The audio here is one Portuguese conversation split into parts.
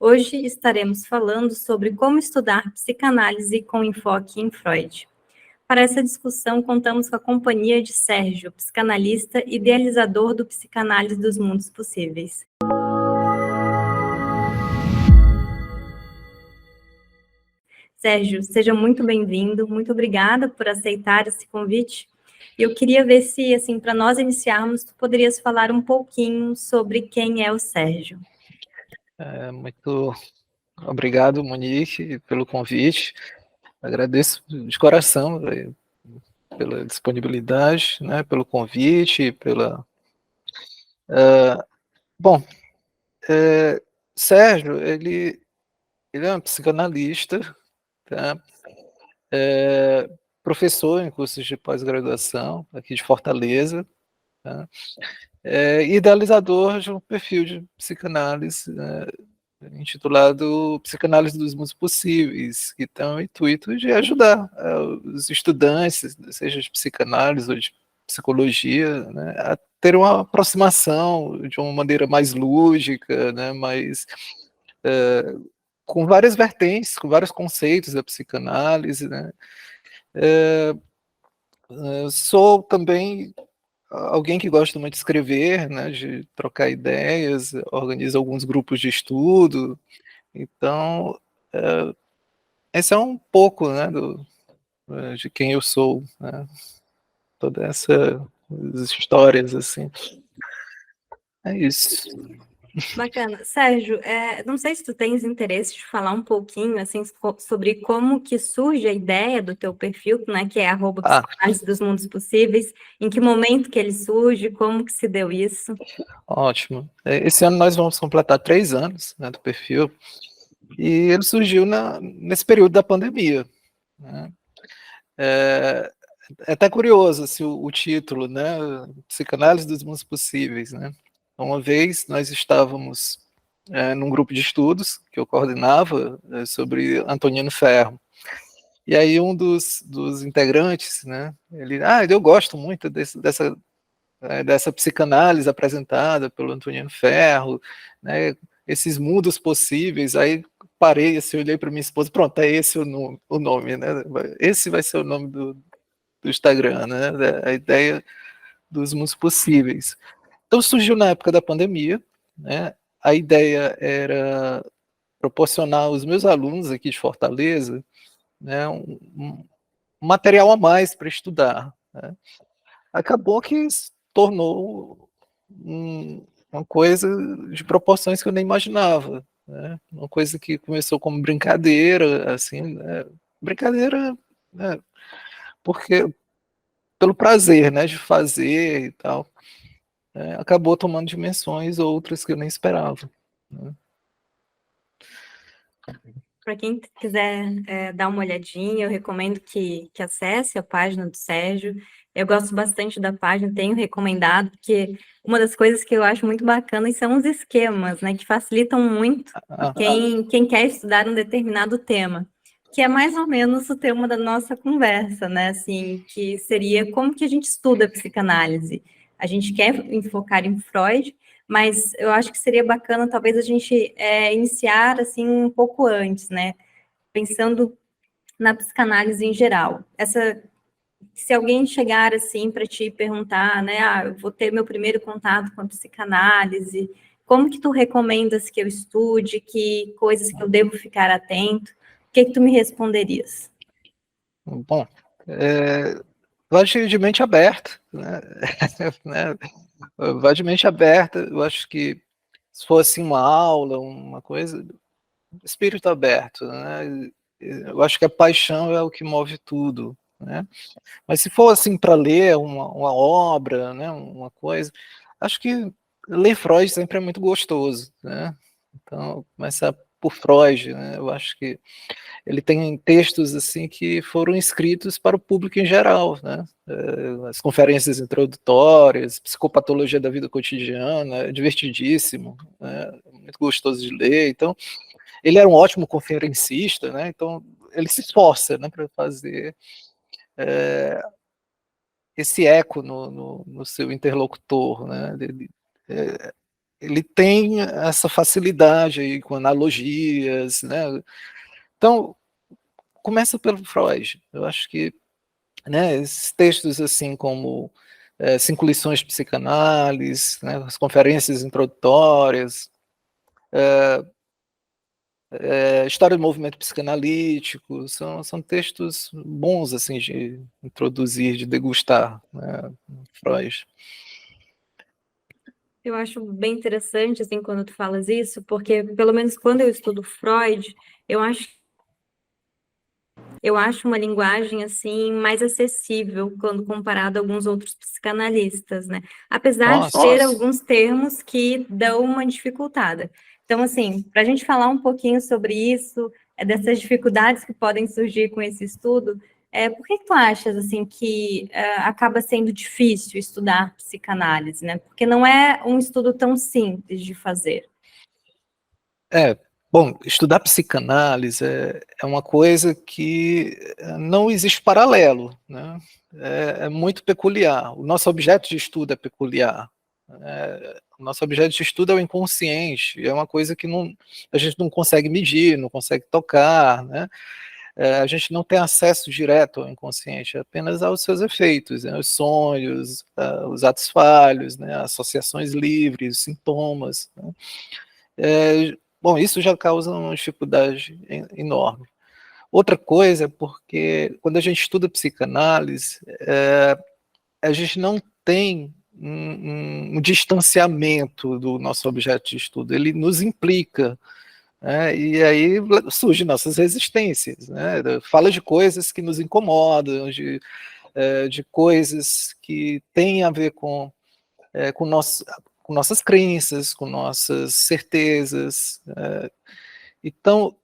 Hoje estaremos falando sobre como estudar psicanálise com enfoque em Freud. Para essa discussão, contamos com a companhia de Sérgio, psicanalista e idealizador do Psicanálise dos Mundos Possíveis. Sérgio, seja muito bem-vindo, muito obrigada por aceitar esse convite. Eu queria ver se, assim, para nós iniciarmos, tu poderias falar um pouquinho sobre quem é o Sérgio. Muito obrigado, Monique, pelo convite. Agradeço de coração pela disponibilidade, né, pelo convite, Bom, Sérgio, ele é um psicanalista, tá? Professor em cursos de pós-graduação aqui de Fortaleza, tá? Idealizador de um perfil de psicanálise, né, intitulado Psicanálise dos Mundos Possíveis, que tem o intuito de ajudar os estudantes, seja de psicanálise ou de psicologia, né, a ter uma aproximação de uma maneira mais lúdica, né, com várias vertentes, com vários conceitos da psicanálise, né. Sou também alguém que gosta muito de escrever, né, de trocar ideias, organiza alguns grupos de estudo. Então, esse é um pouco, né, de quem eu sou, né, toda essas histórias, assim. É isso. Bacana. Sérgio, não sei se tu tens interesse de falar um pouquinho, assim, sobre como que surge a ideia do teu perfil, né, que é @psicanálise dos mundos possíveis, em que momento que ele surge, como que se deu isso? Ótimo. Esse ano nós vamos completar 3 anos, né, do perfil, e ele surgiu nesse período da pandemia, né. É é até curioso, assim, o título, né, Psicanálise dos Mundos Possíveis, né. Uma vez nós estávamos, num grupo de estudos que eu coordenava, sobre Antonino Ferro. E aí um dos integrantes, né, eu gosto muito dessa psicanálise apresentada pelo Antonino Ferro, né, esses mundos possíveis. Aí parei, assim, olhei para minha esposa, pronto, é esse o nome, né, esse vai ser o nome do Instagram, né, a ideia dos mundos possíveis. Então surgiu na época da pandemia, né, a ideia era proporcionar aos meus alunos aqui de Fortaleza, né, um material a mais para estudar, né. Acabou que se tornou uma coisa de proporções que eu nem imaginava, né, uma coisa que começou como brincadeira, assim, né, brincadeira, né, porque pelo prazer, né, de fazer e tal, acabou tomando dimensões outras que eu nem esperava, né. Para quem quiser dar uma olhadinha, eu recomendo que acesse a página do Sérgio. Eu gosto bastante da página, tenho recomendado, porque uma das coisas que eu acho muito bacanas são os esquemas, né, que facilitam muito quem quer estudar um determinado tema, que é mais ou menos o tema da nossa conversa, né, assim, que seria como que a gente estuda a psicanálise. A gente quer enfocar em Freud, mas eu acho que seria bacana talvez a gente iniciar assim um pouco antes, né? Pensando na psicanálise em geral. Se alguém chegar assim para te perguntar, né? Eu vou ter meu primeiro contato com a psicanálise, como que tu recomendas que eu estude, que coisas que eu devo ficar atento? O que tu me responderias? Bom, vai de mente aberta, né, né, vai de mente aberta. Eu acho que se fosse uma aula, uma coisa, espírito aberto, né, eu acho que a paixão é o que move tudo, né. Mas se for, assim, para ler uma obra, né, uma coisa, acho que ler Freud sempre é muito gostoso, né. Então, começar por Freud, né, eu acho que ele tem textos, assim, que foram escritos para o público em geral, né. As conferências introdutórias, Psicopatologia da Vida Cotidiana, é divertidíssimo, né, muito gostoso de ler. Então, ele era um ótimo conferencista, né, então ele se esforça, né, para fazer esse eco no seu interlocutor, né, ele tem essa facilidade aí com analogias, né? Então, começa pelo Freud. Eu acho que, né, esses textos assim como 5 lições de psicanálise, né, as conferências introdutórias, história do movimento psicanalítico, são textos bons assim de introduzir, de degustar, né, Freud. Eu acho bem interessante, assim, quando tu falas isso, porque, pelo menos quando eu estudo Freud, eu acho eu acho uma linguagem assim mais acessível quando comparado a alguns outros psicanalistas, né? Apesar de ter alguns termos que dão uma dificultada. Então, assim, para a gente falar um pouquinho sobre isso, dessas dificuldades que podem surgir com esse estudo, por que tu achas assim que acaba sendo difícil estudar psicanálise, né? Porque não é um estudo tão simples de fazer. Bom, estudar psicanálise é uma coisa que não existe paralelo, né? É muito peculiar. O nosso objeto de estudo é peculiar. O nosso objeto de estudo é o inconsciente, é uma coisa que a gente não consegue medir, não consegue tocar, né? A gente não tem acesso direto ao inconsciente, apenas aos seus efeitos, né? Os sonhos, os atos falhos, né? Associações livres, sintomas, né? Bom, isso já causa uma dificuldade enorme. Outra coisa é porque quando a gente estuda psicanálise, a gente não tem um distanciamento do nosso objeto de estudo, ele nos implica, né, e aí surgem nossas resistências, né, fala de coisas que nos incomodam, de coisas que têm a ver com, com nossas crenças, com nossas certezas. Então,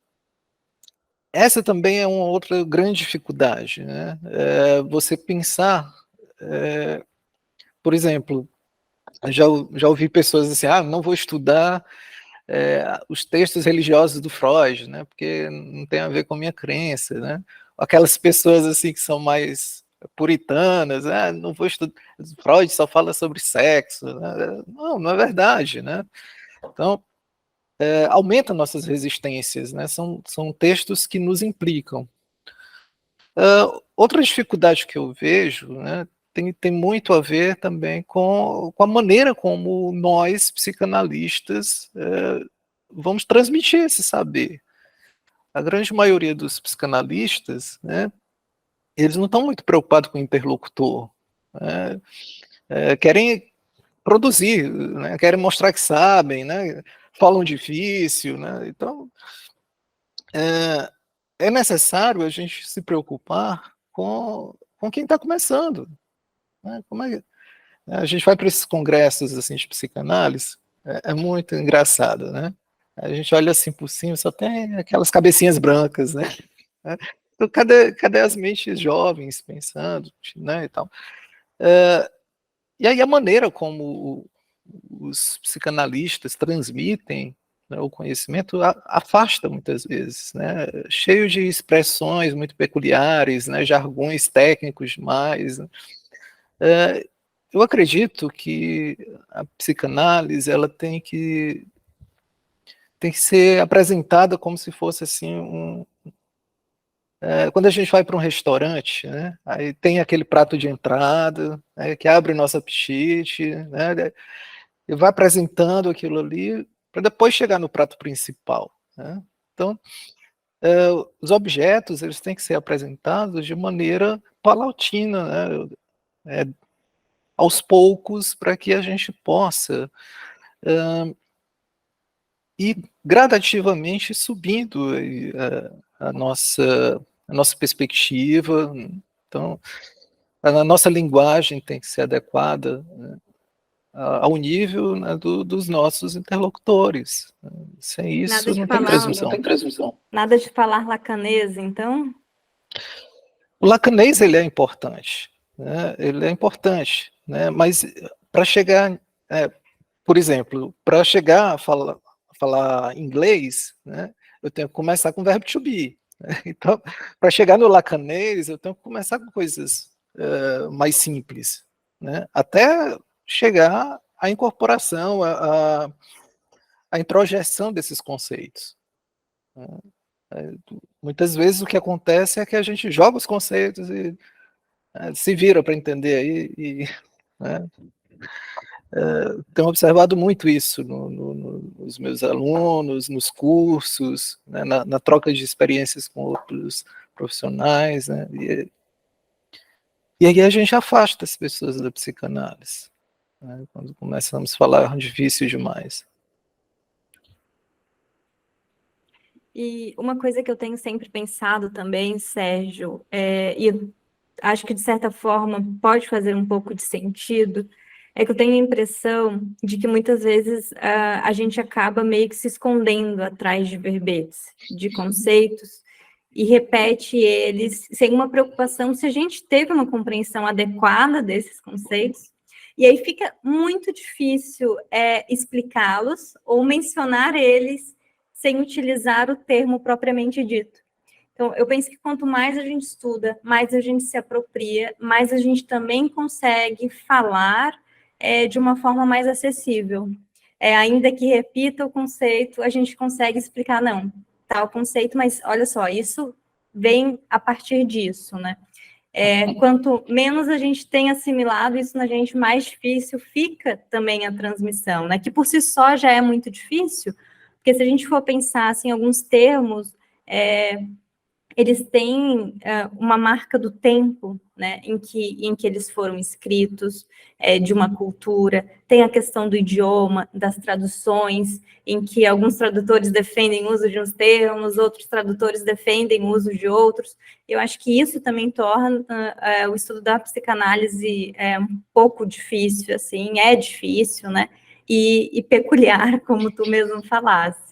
essa também é uma outra grande dificuldade, né? Você pensar, por exemplo, já ouvi pessoas assim, não vou estudar os textos religiosos do Freud, né? Porque não tem a ver com a minha crença, né? Aquelas pessoas assim que são mais puritanas, não vou estudar, Freud só fala sobre sexo, né? Não é verdade, né? Então, aumenta nossas resistências, né? São textos que nos implicam. Outra dificuldade que eu vejo, né, tem muito a ver também com a maneira como nós, psicanalistas, vamos transmitir esse saber. A grande maioria dos psicanalistas, né, eles não estão muito preocupados com o interlocutor, né, querem produzir, né, querem mostrar que sabem, né, falam difícil, né, então é necessário a gente se preocupar com quem está começando, né? Como é, a gente vai para esses congressos assim, de psicanálise, é muito engraçado, né? A gente olha assim por cima, só tem aquelas cabecinhas brancas, né? Então, cadê as mentes jovens pensando, né, e tal? E aí a maneira como os psicanalistas transmitem, né, o conhecimento afasta muitas vezes, né, cheio de expressões muito peculiares, né, jargões técnicos demais, né. Eu acredito que a psicanálise ela tem que ser apresentada como se fosse assim quando a gente vai para um restaurante, né, aí tem aquele prato de entrada, né, que abre o nosso apetite, né, e vai apresentando aquilo ali para depois chegar no prato principal, né. Então, os objetos eles têm que ser apresentados de maneira paulatina, né, aos poucos, para que a gente possa ir gradativamente subindo aí, a nossa perspectiva. Então, a nossa linguagem tem que ser adequada, né, ao nível, né, dos nossos interlocutores. Sem Nada isso, de não tem falar, transmissão. nada de falar lacanês, então? O lacanês ele é importante, né? Ele é importante, né? Mas para chegar, por exemplo, para chegar a falar inglês, né? Eu tenho que começar com o verbo to be. Né? Então, para chegar no lacanês, eu tenho que começar com coisas mais simples, né? Até chegar a incorporação, a introjeção desses conceitos. Muitas vezes o que acontece é que a gente joga os conceitos e se vira para entender aí, né? Tenho observado muito isso nos meus alunos, nos cursos, né, na troca de experiências com outros profissionais, né, e aí a gente afasta as pessoas da psicanálise, né, quando começamos a falar difícil demais. E uma coisa que eu tenho sempre pensado também, Sérgio, e acho que de certa forma pode fazer um pouco de sentido, é que eu tenho a impressão de que muitas vezes a gente acaba meio que se escondendo atrás de verbetes, de conceitos, e repete eles sem uma preocupação se a gente teve uma compreensão adequada desses conceitos. E aí fica muito difícil explicá-los ou mencionar eles sem utilizar o termo propriamente dito. Então, eu penso que quanto mais a gente estuda, mais a gente se apropria, mais a gente também consegue falar de uma forma mais acessível. Ainda que repita o conceito, a gente consegue explicar, não, tal conceito, mas olha só, isso vem a partir disso, né? Quanto menos a gente tem assimilado isso na gente, mais difícil fica também a transmissão, né? Que por si só já é muito difícil, porque se a gente for pensar assim, alguns termos, eles têm uma marca do tempo, né, em que eles foram escritos, de uma cultura, tem a questão do idioma, das traduções, em que alguns tradutores defendem o uso de uns termos, outros tradutores defendem o uso de outros. Eu acho que isso também torna o estudo da psicanálise um pouco difícil, assim, é difícil, né, e peculiar, como tu mesmo falaste.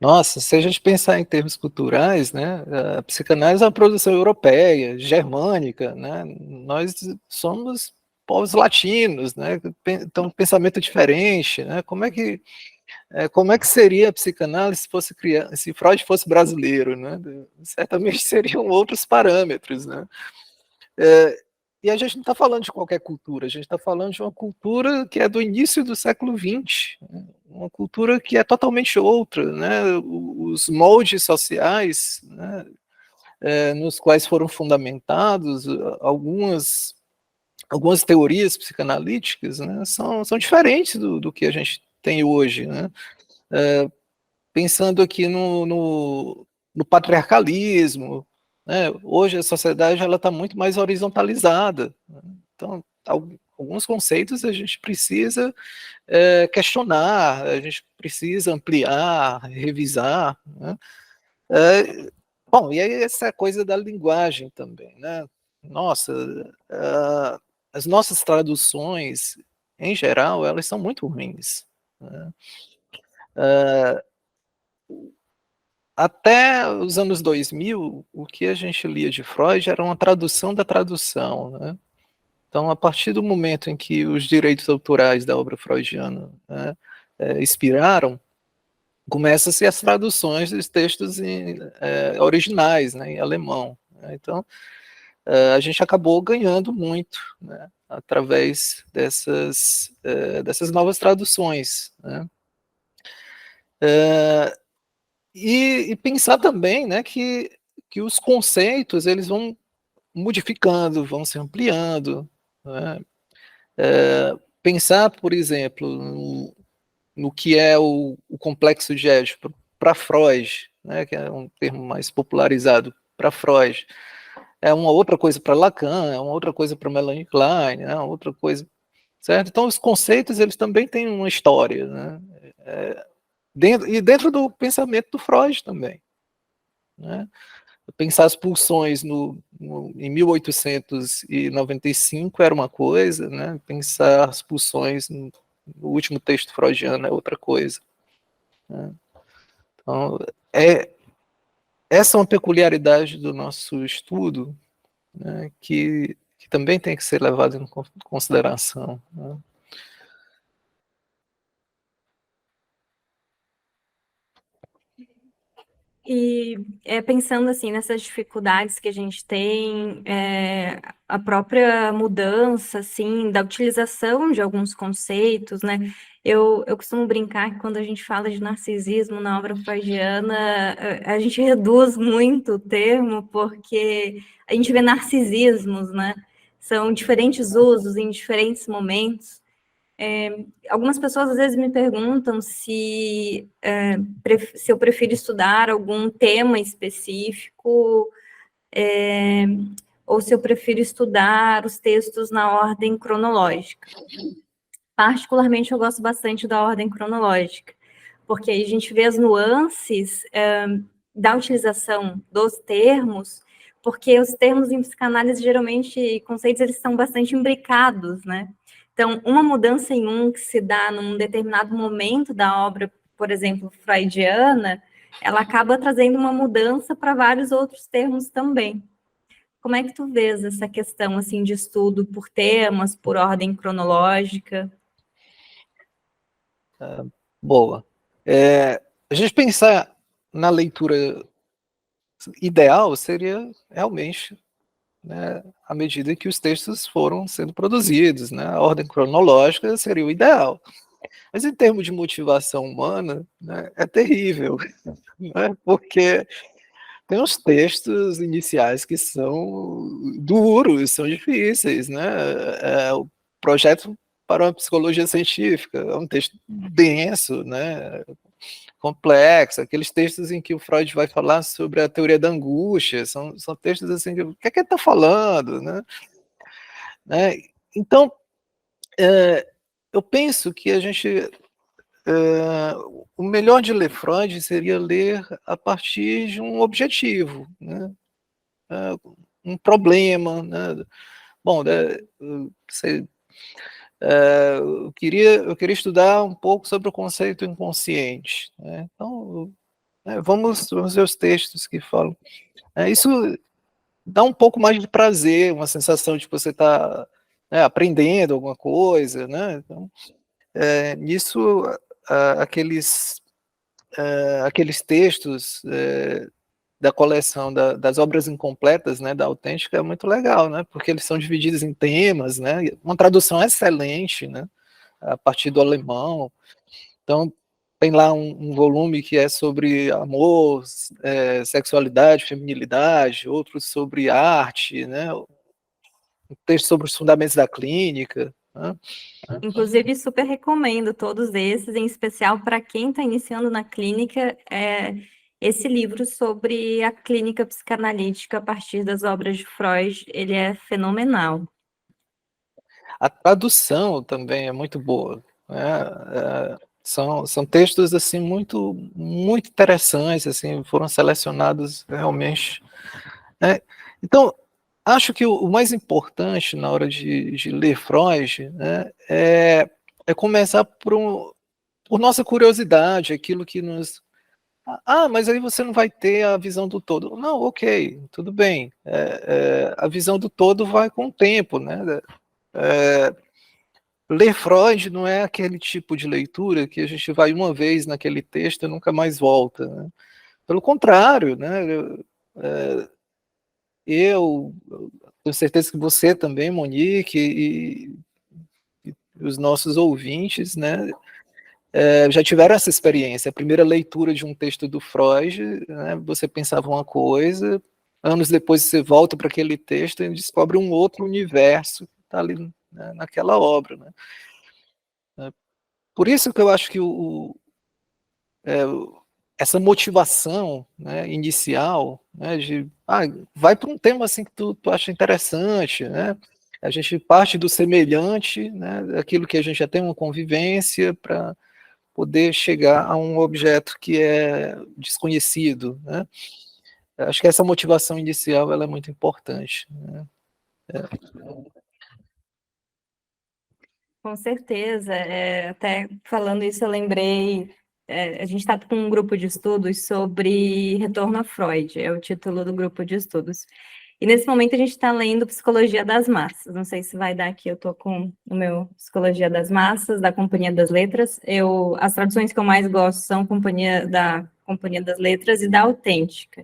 Nossa, se a gente pensar em termos culturais, né, a psicanálise é uma produção europeia, germânica, né, nós somos povos latinos, né, então um pensamento diferente, né, como é que seria a psicanálise se Freud fosse brasileiro, né, certamente seriam outros parâmetros, né, e a gente não está falando de qualquer cultura, a gente está falando de uma cultura que é do início do século XX, né? Uma cultura que é totalmente outra, né? Os moldes sociais, né, nos quais foram fundamentados algumas teorias psicanalíticas, né, são diferentes do que a gente tem hoje, né? Pensando aqui no patriarcalismo, né? Hoje a sociedade ela está muito mais horizontalizada, né? Então alguns conceitos a gente precisa questionar, a gente precisa ampliar, revisar, né? Bom, e aí essa coisa da linguagem também, né? Nossa, as nossas traduções, em geral, elas são muito ruins, né? Até os anos 2000, o que a gente lia de Freud era uma tradução da tradução, né? Então, a partir do momento em que os direitos autorais da obra freudiana, né, expiraram, começam-se as traduções dos textos originais, né, em alemão, né? Então, a gente acabou ganhando muito, né, através dessas novas traduções, né? E pensar também, né, que os conceitos eles vão modificando, vão se ampliando, né? Pensar, por exemplo, no que é o complexo de Édipo para Freud, né, que é um termo mais popularizado para Freud, é uma outra coisa para Lacan, é uma outra coisa para Melanie Klein, é uma outra coisa, certo? Então os conceitos eles também têm uma história, né? Dentro do pensamento do Freud também, né? Pensar as pulsões em 1895 era uma coisa, né? Pensar as pulsões no último texto freudiano é outra coisa, né? Então, essa é uma peculiaridade do nosso estudo, né, que também tem que ser levada em consideração, né? E pensando assim nessas dificuldades que a gente tem, a própria mudança assim da utilização de alguns conceitos, né? Eu costumo brincar que quando a gente fala de narcisismo na obra freudiana, a gente reduz muito o termo, porque a gente vê narcisismos, né? São diferentes usos em diferentes momentos. Algumas pessoas às vezes me perguntam se eu prefiro estudar algum tema específico, ou se eu prefiro estudar os textos na ordem cronológica. Particularmente, eu gosto bastante da ordem cronológica, porque aí a gente vê as nuances da utilização dos termos, porque os termos em psicanálise, geralmente, conceitos, eles são bastante imbricados, né? Então, uma mudança em um que se dá num determinado momento da obra, por exemplo, freudiana, ela acaba trazendo uma mudança para vários outros termos também. Como é que tu vês essa questão, assim, de estudo por temas, por ordem cronológica? Boa. A gente pensar na leitura ideal seria realmente, né, à medida que os textos foram sendo produzidos, né, a ordem cronológica seria o ideal. Mas em termos de motivação humana, né, é terrível, né, porque tem os textos iniciais que são duros, são difíceis, né? O projeto para uma psicologia científica é um texto denso, né? Complexo. Aqueles textos em que o Freud vai falar sobre a teoria da angústia, são textos assim, o que é que ele está falando, né? Então, eu penso que a gente o melhor de ler Freud seria ler a partir de um objetivo, né? Um problema, né? Bom, você, eu queria estudar um pouco sobre o conceito inconsciente, né? Então, vamos ver os textos que falam. Isso dá um pouco mais de prazer, uma sensação de que você está, né, aprendendo alguma coisa, né? Então, nisso, aqueles aqueles textos da coleção das obras incompletas, né, da Autêntica, é muito legal, né, porque eles são divididos em temas, né, uma tradução excelente, né, a partir do alemão. Então, tem lá um volume que é sobre amor, sexualidade, feminilidade, outros sobre arte, né, um texto sobre os fundamentos da clínica, né. Inclusive, super recomendo todos esses, em especial para quem está iniciando na clínica, esse livro sobre a clínica psicanalítica a partir das obras de Freud, ele é fenomenal. A tradução também é muito boa, né? São textos assim muito interessantes, assim, foram selecionados realmente, né? Então, acho que o mais importante na hora de ler Freud, né, é começar por nossa curiosidade, aquilo que nos... Mas aí você não vai ter a visão do todo. Não, ok, tudo bem. A visão do todo vai com o tempo, né? Ler Freud não é aquele tipo de leitura que a gente vai uma vez naquele texto e nunca mais volta, né? Pelo contrário, né? Eu tenho certeza que você também, Monique, e os nossos ouvintes, né, já tiveram essa experiência. A primeira leitura de um texto do Freud, né, você pensava uma coisa, anos depois você volta para aquele texto e descobre um outro universo que está ali, né, naquela obra, né? Por isso que eu acho que é, essa motivação, né, inicial, né, vai para um tema assim que tu acha interessante, né? A gente parte do semelhante, né, daquilo que a gente já tem uma convivência para poder chegar a um objeto que é desconhecido, né? Acho que essa motivação inicial ela é muito importante, né? Com certeza, até falando isso, eu lembrei, a gente está com um grupo de estudos sobre retorno a Freud, é o título do grupo de estudos. E nesse momento a gente está lendo Psicologia das Massas. Não sei se vai dar aqui, eu estou com o meu Psicologia das Massas, da Companhia das Letras. As traduções que eu mais gosto são da Companhia das Letras e da Autêntica.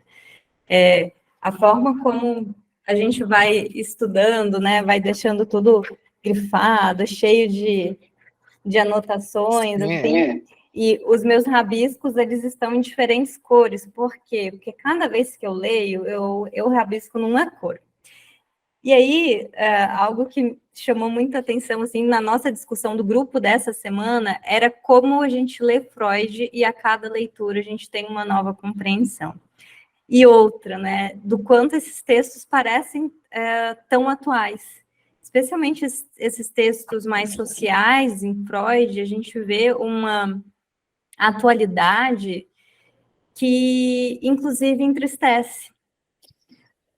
A forma como a gente vai estudando, né, vai deixando tudo grifado, cheio de anotações, assim, e os meus rabiscos, eles estão em diferentes cores. Por quê? Porque cada vez que eu leio, eu rabisco numa cor. E aí, algo que chamou muita atenção, assim, na nossa discussão do grupo dessa semana, era como a gente lê Freud e a cada leitura a gente tem uma nova compreensão. E outra, né, do quanto esses textos parecem tão atuais. Especialmente esses textos mais sociais, em Freud, a gente vê uma atualidade que, inclusive, entristece,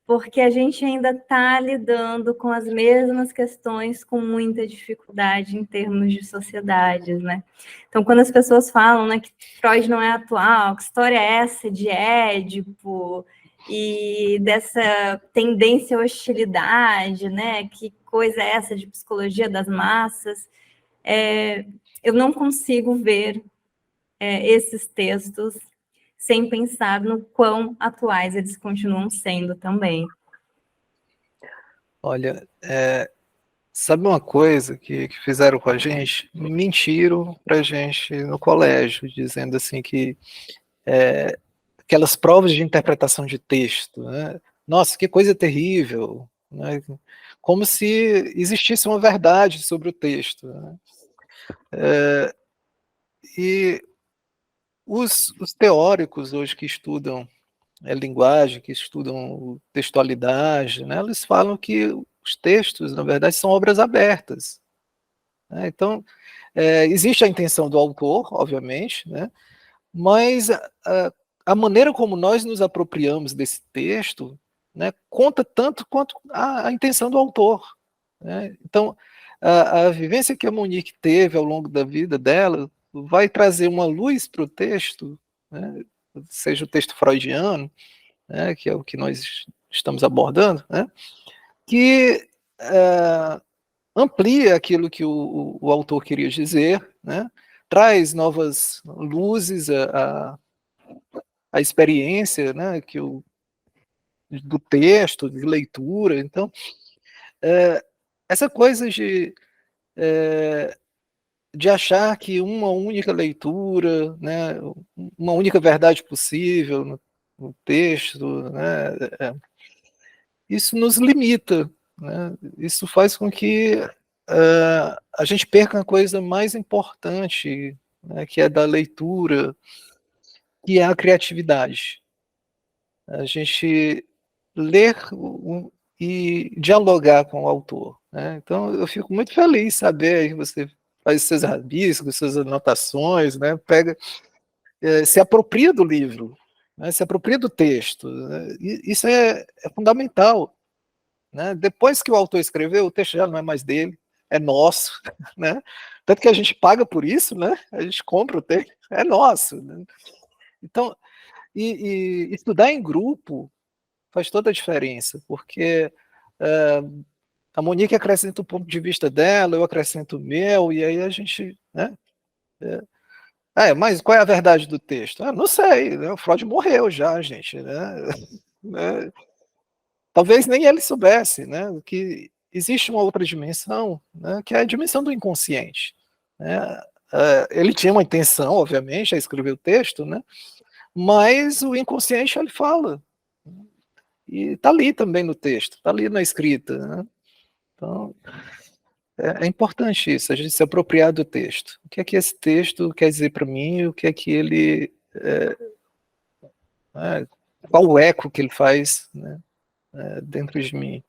porque a gente ainda está lidando com as mesmas questões com muita dificuldade em termos de sociedades, né? Então, quando as pessoas falam, né, que Freud não é atual, que história é essa de Édipo e dessa tendência à hostilidade, né? Que coisa é essa de psicologia das massas? Eu não consigo ver esses textos sem pensar no quão atuais eles continuam sendo também. Olha, sabe uma coisa que fizeram com a gente? Mentiram para a gente no colégio, dizendo assim que aquelas provas de interpretação de texto, né? Nossa, que coisa terrível, né? Como se existisse uma verdade sobre o texto, né? E os teóricos hoje que estudam linguagem, que estudam textualidade, né, eles falam que os textos, na verdade, são obras abertas, né? Então, existe a intenção do autor, obviamente, né, mas a maneira como nós nos apropriamos desse texto, né, conta tanto quanto a intenção do autor, né? Então, a vivência que a Monique teve ao longo da vida dela vai trazer uma luz para o texto, né, seja o texto freudiano, né, que é o que nós estamos abordando, né, que amplia aquilo que o autor queria dizer, né, traz novas luzes à experiência, né, do texto, de leitura. Então, essa coisa de achar que uma única leitura, né, uma única verdade possível no texto, né, isso nos limita, né? Isso faz com que a gente perca a coisa mais importante, né, que é da leitura, que é a criatividade. A gente ler e dialogar com o autor, né? Então, eu fico muito feliz saber que você faz seus rabiscos, suas anotações, né? Pega, se apropria do livro, né? Se apropria do texto, né? Isso é fundamental, né? Depois que o autor escreveu, o texto já não é mais dele, é nosso, né? Tanto que a gente paga por isso, né? A gente compra o texto, é nosso, né? Então, e estudar em grupo faz toda a diferença, porque a Monique acrescenta o ponto de vista dela, eu acrescento o meu, e aí a gente, né? Mas qual é a verdade do texto? Não sei, né? O Freud morreu já, gente, né? Talvez nem ele soubesse, né? Que existe uma outra dimensão, né? Que é a dimensão do inconsciente, né? Ele tinha uma intenção, obviamente, a escrever o texto, né? Mas o inconsciente ele fala, e está ali também no texto, está ali na escrita, né? Então, é importante isso, a gente se apropriar do texto. O que é que esse texto quer dizer para mim? O que é que ele... qual o eco que ele faz, né, dentro de mim?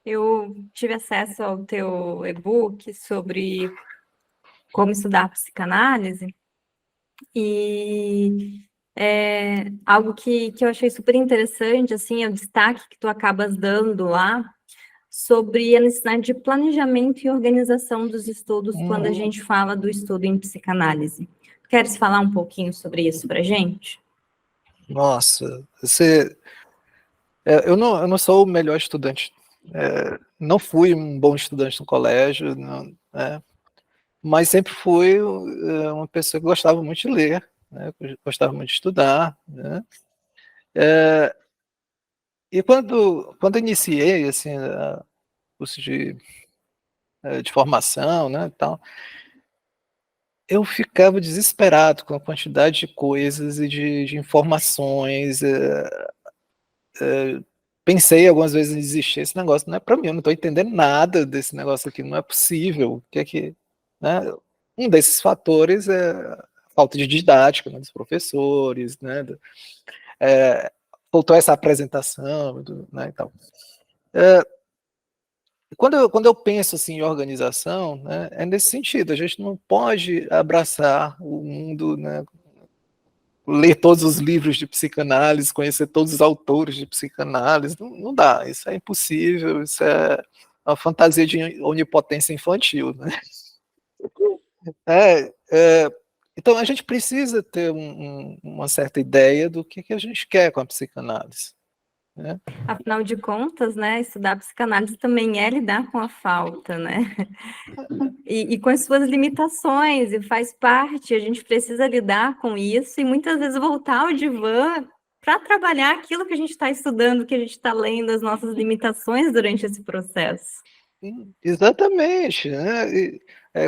Eu tive acesso ao teu e-book sobre como estudar psicanálise e algo que eu achei super interessante, assim, é o destaque que tu acabas dando lá sobre a necessidade de planejamento e organização dos estudos quando a gente fala do estudo em psicanálise. Queres falar um pouquinho sobre isso para a gente? Nossa, eu não sou o melhor estudante, não fui um bom estudante no colégio, não, mas sempre fui uma pessoa que gostava muito de ler, né? Eu gostava muito de estudar, né? E quando iniciei, assim, curso de formação, né, tal, eu ficava desesperado com a quantidade de coisas e de informações, pensei algumas vezes em desistir, esse negócio não é para mim, eu não estou entendendo nada desse negócio aqui, não é possível, o que é que, né, um desses fatores é a falta de didática, né, dos professores, né, faltou essa apresentação, né, e tal. Quando eu penso assim, em organização, né, é nesse sentido, a gente não pode abraçar o mundo, né, ler todos os livros de psicanálise, conhecer todos os autores de psicanálise, não dá, isso é impossível, isso é uma fantasia de onipotência infantil, né? É, é, então a gente precisa ter uma certa ideia do que a gente quer com a psicanálise, né? Afinal de contas, né, estudar psicanálise também é lidar com a falta, né? E com as suas limitações, e faz parte, a gente precisa lidar com isso e muitas vezes voltar ao divã para trabalhar aquilo que a gente está estudando, que a gente está lendo, as nossas limitações durante esse processo. Exatamente, né?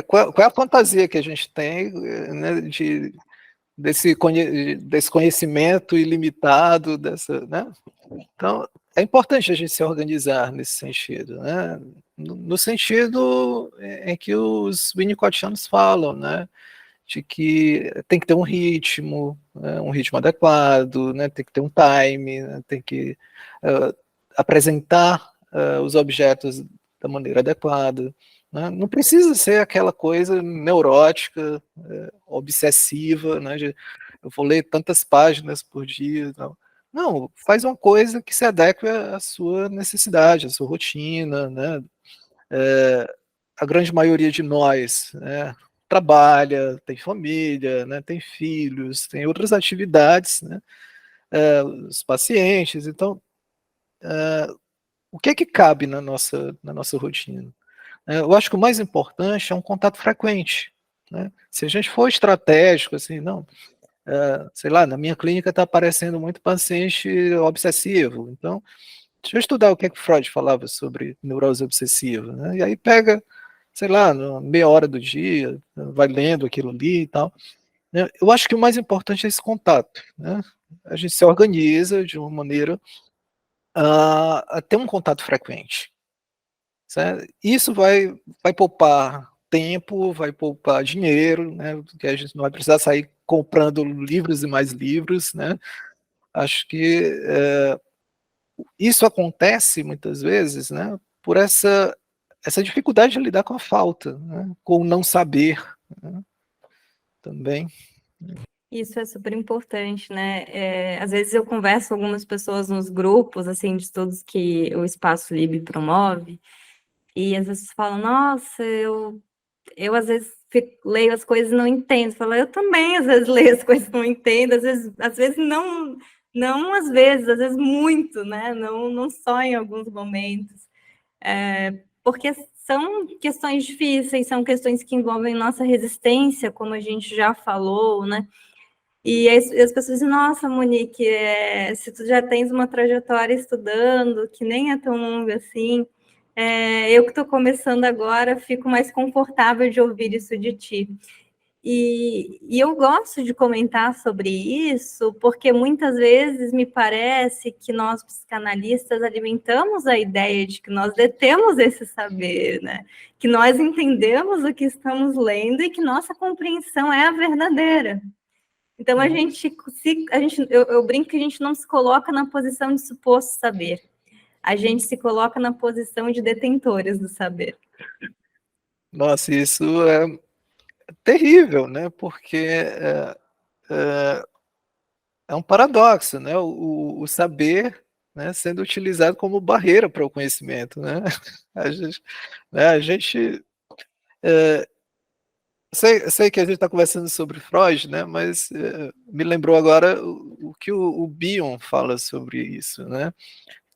Qual é a fantasia que a gente tem, né, desse conhecimento ilimitado, né? Então, é importante a gente se organizar nesse sentido, né? No sentido em que os winnicottianos falam, né? De que tem que ter um ritmo, né? Um ritmo adequado, né? Tem que ter um time, né? Tem que apresentar os objetos da maneira adequada, né? Não precisa ser aquela coisa neurótica, obsessiva, né? Eu vou ler tantas páginas por dia, não. Não, faz uma coisa que se adeque à sua necessidade, à sua rotina, né? A grande maioria de nós, né, trabalha, tem família, né, tem filhos, tem outras atividades, né? Os pacientes, então, o que é que cabe na nossa rotina? Eu acho que o mais importante é um contato frequente, né? Se a gente for estratégico, assim, não, sei lá, na minha clínica está aparecendo muito paciente obsessivo, então deixa eu estudar o que é que Freud falava sobre neurose obsessiva, né? E aí pega, sei lá, meia hora do dia, vai lendo aquilo ali e tal, né? Eu acho que o mais importante é esse contato, né? A gente se organiza de uma maneira a ter um contato frequente, certo? Isso vai poupar tempo, vai poupar dinheiro, né? Porque a gente não vai precisar sair comprando livros e mais livros, né? Acho que isso acontece muitas vezes, né? Por essa dificuldade de lidar com a falta, né? Com o não saber, né? Também. Isso é super importante, né? Às vezes eu converso com algumas pessoas nos grupos, assim, de estudos que o Espaço Livre promove, e às vezes falam, nossa, eu às vezes leio as coisas e não entendo. Falo, eu também às vezes leio as coisas e não entendo, às vezes não, não às vezes muito, né? Não, não só em alguns momentos. Porque são questões difíceis, são questões que envolvem nossa resistência, como a gente já falou, né? E as pessoas dizem, nossa, Monique, se tu já tens uma trajetória estudando, que nem é tão longa assim, eu que estou começando agora, fico mais confortável de ouvir isso de ti. E eu gosto de comentar sobre isso, porque muitas vezes me parece que nós, psicanalistas, alimentamos a ideia de que nós detemos esse saber, né? Que nós entendemos o que estamos lendo e que nossa compreensão é a verdadeira. Então, eu brinco que a gente não se coloca na posição de suposto saber, a gente se coloca na posição de detentores do saber. Nossa, isso é terrível, né? Porque é um paradoxo, né? O saber, né, sendo utilizado como barreira para o conhecimento, né? A gente, né, a gente sei que a gente está conversando sobre Freud, né? Mas me lembrou agora o que o Bion fala sobre isso, né?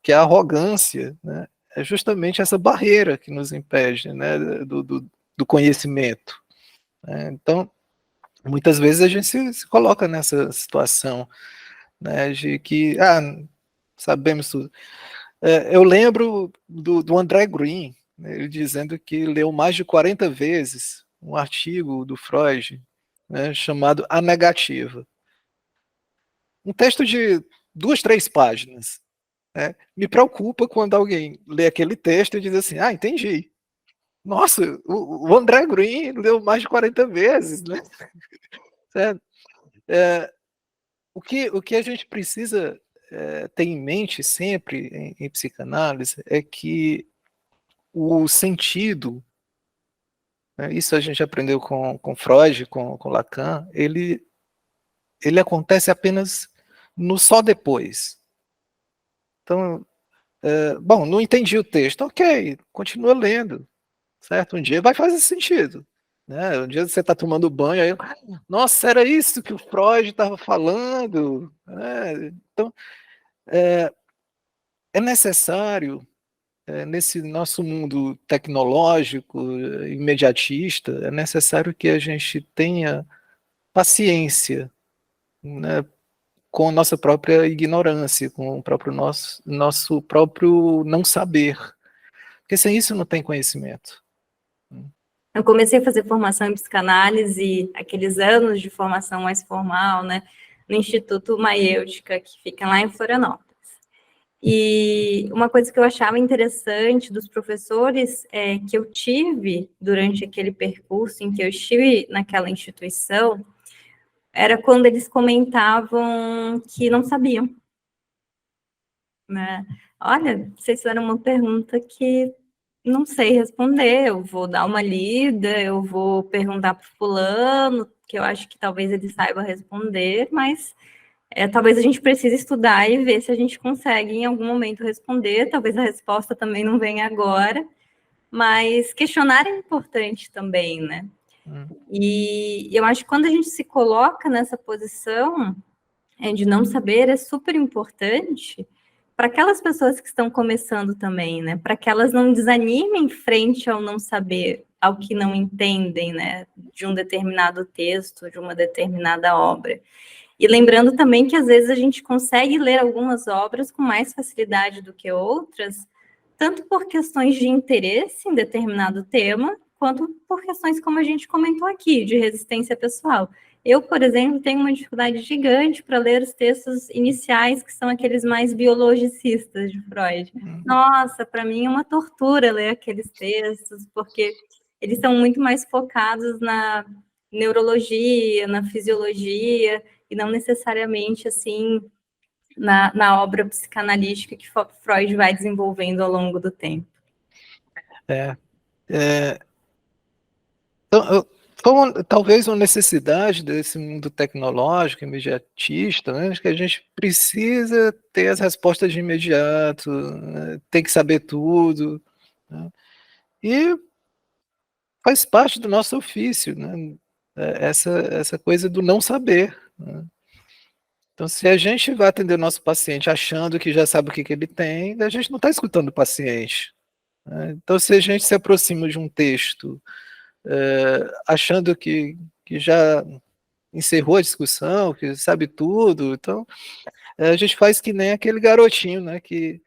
Que a arrogância, né, é justamente essa barreira que nos impede, né, do conhecimento, né? Então, muitas vezes a gente se coloca nessa situação, né, de que, sabemos tudo. Eu lembro do André Green, né, ele dizendo que leu mais de 40 vezes um artigo do Freud, né, chamado A Negativa. Um texto de 2, 3 páginas. Né? Me preocupa quando alguém lê aquele texto e diz assim, entendi. Nossa, o André Green leu mais de 40 vezes, né? Certo? O que a gente precisa ter em mente sempre em psicanálise é que o sentido, né, isso a gente aprendeu com Freud, com Lacan, ele acontece apenas no só depois. Então, bom, não entendi o texto, ok, continua lendo, certo? Um dia vai fazer sentido. Né? Um dia você está tomando banho, aí, nossa, era isso que o Freud estava falando. Né? Então, é necessário, nesse nosso mundo tecnológico, imediatista, é necessário que a gente tenha paciência, né, com a nossa própria ignorância, com o próprio nosso próprio não saber, porque sem isso não tem conhecimento. Eu comecei a fazer formação em psicanálise, aqueles anos de formação mais formal, né, no Instituto Maiêutica, que fica lá em Florianópolis. E uma coisa que eu achava interessante dos professores que eu tive durante aquele percurso em que eu estive naquela instituição, era quando eles comentavam que não sabiam. Né? Olha, vocês fizeram uma pergunta que não sei responder, eu vou dar uma lida, eu vou perguntar para o fulano, que eu acho que talvez ele saiba responder, mas talvez a gente precise estudar e ver se a gente consegue em algum momento responder, talvez a resposta também não venha agora, mas questionar é importante também, né? E eu acho que quando a gente se coloca nessa posição de não saber, é super importante para aquelas pessoas que estão começando também, né? Para que elas não desanimem frente ao não saber, ao que não entendem, né? De um determinado texto, de uma determinada obra. E lembrando também que às vezes a gente consegue ler algumas obras com mais facilidade do que outras, tanto por questões de interesse em determinado tema, quanto por questões como a gente comentou aqui, de resistência pessoal. Eu, por exemplo, tenho uma dificuldade gigante para ler os textos iniciais, que são aqueles mais biologicistas de Freud. Nossa, para mim é uma tortura ler aqueles textos, porque eles são muito mais focados na neurologia, na fisiologia, e não necessariamente assim na obra psicanalística que Freud vai desenvolvendo ao longo do tempo. Então, talvez uma necessidade desse mundo tecnológico, imediatista, né, que a gente precisa ter as respostas de imediato, né, tem que saber tudo, né, e faz parte do nosso ofício, né, essa coisa do não saber. Né. Então, se a gente vai atender o nosso paciente achando que já sabe o que ele tem, a gente não está escutando o paciente. Né. Então, se a gente se aproxima de um texto achando que já encerrou a discussão, que sabe tudo, então a gente faz que nem aquele garotinho, né, que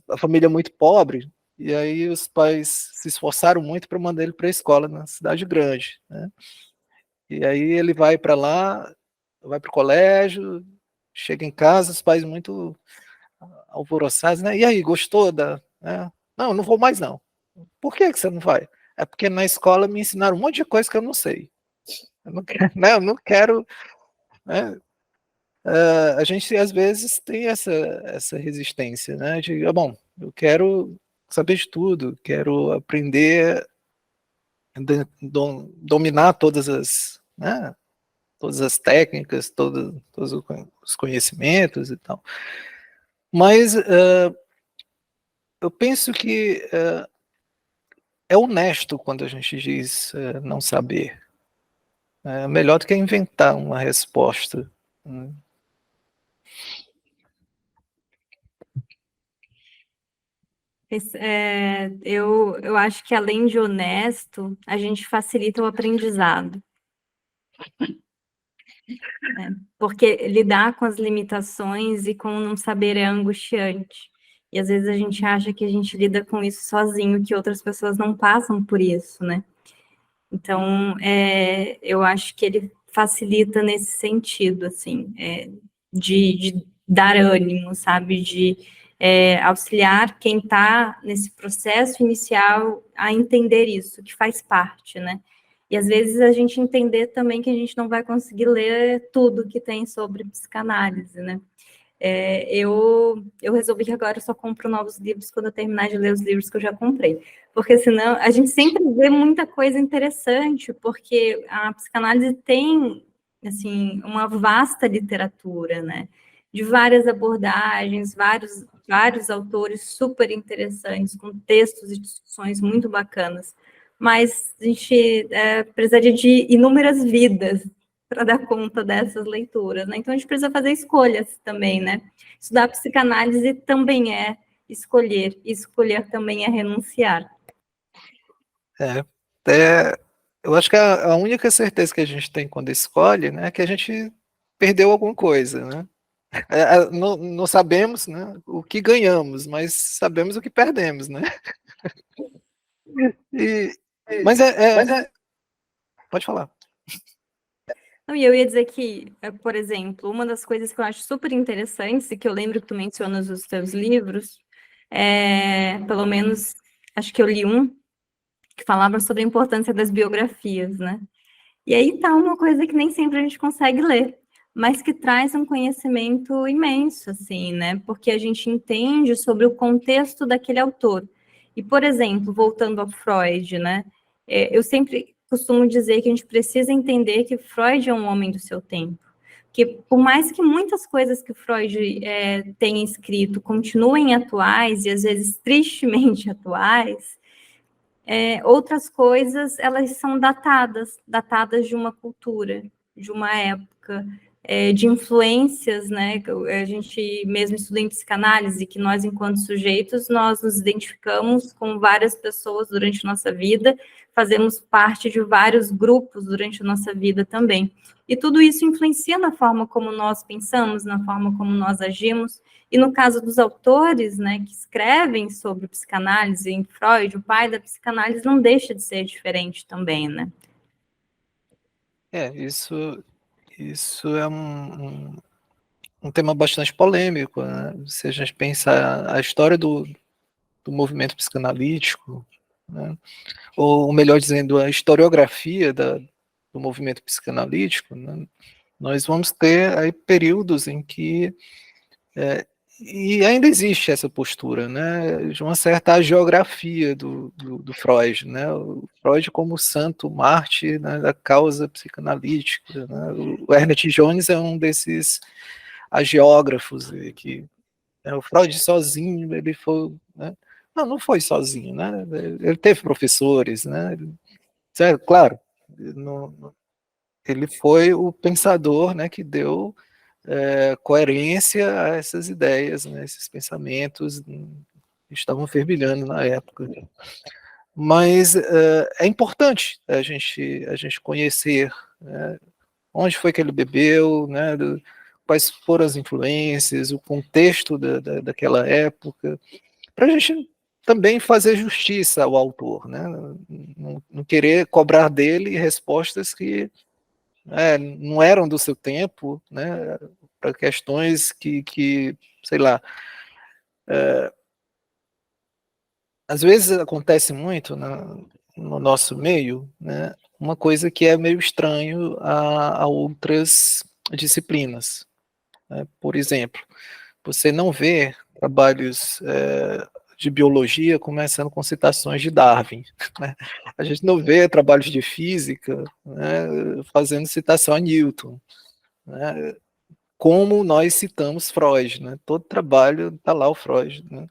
a família é muito pobre, e aí os pais se esforçaram muito para mandar ele para a escola na cidade grande, né, e aí ele vai para lá, vai para o colégio, chega em casa, os pais muito alvoroçados, né, e aí, gostou da... Né? Não, não vou mais não. Por que você não vai? É porque na escola me ensinaram um monte de coisa que eu não sei. Eu não quero, né, eu não quero, né, a gente às vezes tem essa resistência, né, de, bom, eu quero saber de tudo, quero aprender, dominar todas as, né, todas as técnicas, todos os conhecimentos e tal. Mas eu penso que é honesto quando a gente diz não saber. É melhor do que inventar uma resposta. Né. Eu acho que além de honesto, a gente facilita o aprendizado. Porque lidar com as limitações e com não saber é angustiante. E às vezes a gente acha que a gente lida com isso sozinho, que outras pessoas não passam por isso, né? Então, eu acho que ele facilita nesse sentido, assim, de dar ânimo, sabe? De auxiliar quem está nesse processo inicial a entender isso, que faz parte, né? E às vezes a gente entender também que a gente não vai conseguir ler tudo que tem sobre psicanálise, né? Eu resolvi que agora eu só compro novos livros quando eu terminar de ler os livros que eu já comprei. Porque senão a gente sempre vê muita coisa interessante, porque a psicanálise tem assim uma vasta literatura, né? De várias abordagens, vários autores super interessantes, com textos e discussões muito bacanas. Mas a gente precisaria de inúmeras vidas para dar conta dessas leituras, né? Então a gente precisa fazer escolhas também, né? Estudar psicanálise também é escolher, e escolher também é renunciar. Eu acho que a única certeza que a gente tem quando escolhe, né, é que a gente perdeu alguma coisa, né? Não sabemos, né, o que ganhamos, mas sabemos o que perdemos, né? E, mas pode falar. Não, e eu ia dizer que, por exemplo, uma das coisas que eu acho super interessantes, e que eu lembro que tu mencionas nos teus livros, pelo menos, acho que eu li um, que falava sobre a importância das biografias, né? E aí tá uma coisa que nem sempre a gente consegue ler, mas que traz um conhecimento imenso, assim, né? Porque a gente entende sobre o contexto daquele autor. E, por exemplo, voltando ao Freud, né? Eu sempre costumo dizer que a gente precisa entender que Freud é um homem do seu tempo. Que por mais que muitas coisas que Freud tenha escrito continuem atuais, e às vezes tristemente atuais, outras coisas, elas são datadas de uma cultura, de uma época, de influências, né? A gente mesmo estuda em psicanálise, que nós, enquanto sujeitos, nós nos identificamos com várias pessoas durante nossa vida, fazemos parte de vários grupos durante a nossa vida também. E tudo isso influencia na forma como nós pensamos, na forma como nós agimos. E no caso dos autores, né, que escrevem sobre psicanálise, em Freud, o pai da psicanálise não deixa de ser diferente também, né? Isso é um tema bastante polêmico, né? Se a gente pensa a história do movimento psicanalítico, né? Ou melhor dizendo, a historiografia do movimento psicanalítico, né? Nós vamos ter aí períodos em que e ainda existe essa postura, né, de uma certa geografia do Freud, né, o Freud como santo mártir, né, da causa psicanalítica, né, o Ernest Jones é um desses agiógrafos que o Freud sozinho, ele foi, né, não foi sozinho, né, ele teve professores, né, certo, claro, ele foi o pensador, né, que deu coerência a essas ideias, né, esses pensamentos que estavam fervilhando na época. Mas é importante a gente conhecer, né, onde foi que ele bebeu, né, quais foram as influências, o contexto daquela época, para a gente também fazer justiça ao autor, né, não querer cobrar dele respostas que não eram do seu tempo, né, para questões que, sei lá, às vezes acontece muito no nosso meio, né, uma coisa que é meio estranho a outras disciplinas, né? Por exemplo, você não vê trabalhos de biologia começando com citações de Darwin, né? A gente não vê trabalhos de física, né, fazendo citação a Newton, né? Como nós citamos Freud, né? Todo trabalho está lá o Freud, né?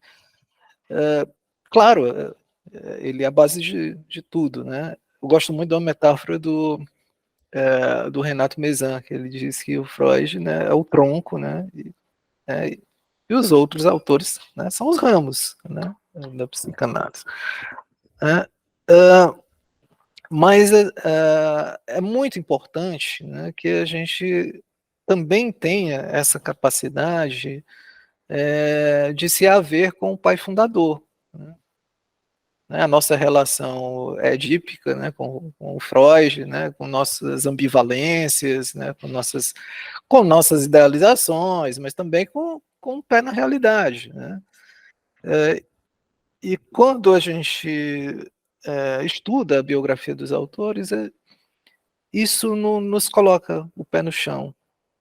Claro, ele é a base de tudo, né? Eu gosto muito da metáfora do Renato Mezan, que ele diz que o Freud, né, é o tronco, né? E os outros autores, né, são os ramos, né, da psicanálise. Mas é muito importante, né, que a gente também tenha essa capacidade de se haver com o pai fundador, né? A nossa relação edípica, né, com o Freud, né, com nossas ambivalências, né, com nossas idealizações, mas também com o pé na realidade, né? E quando a gente estuda a biografia dos autores, isso nos coloca o pé no chão,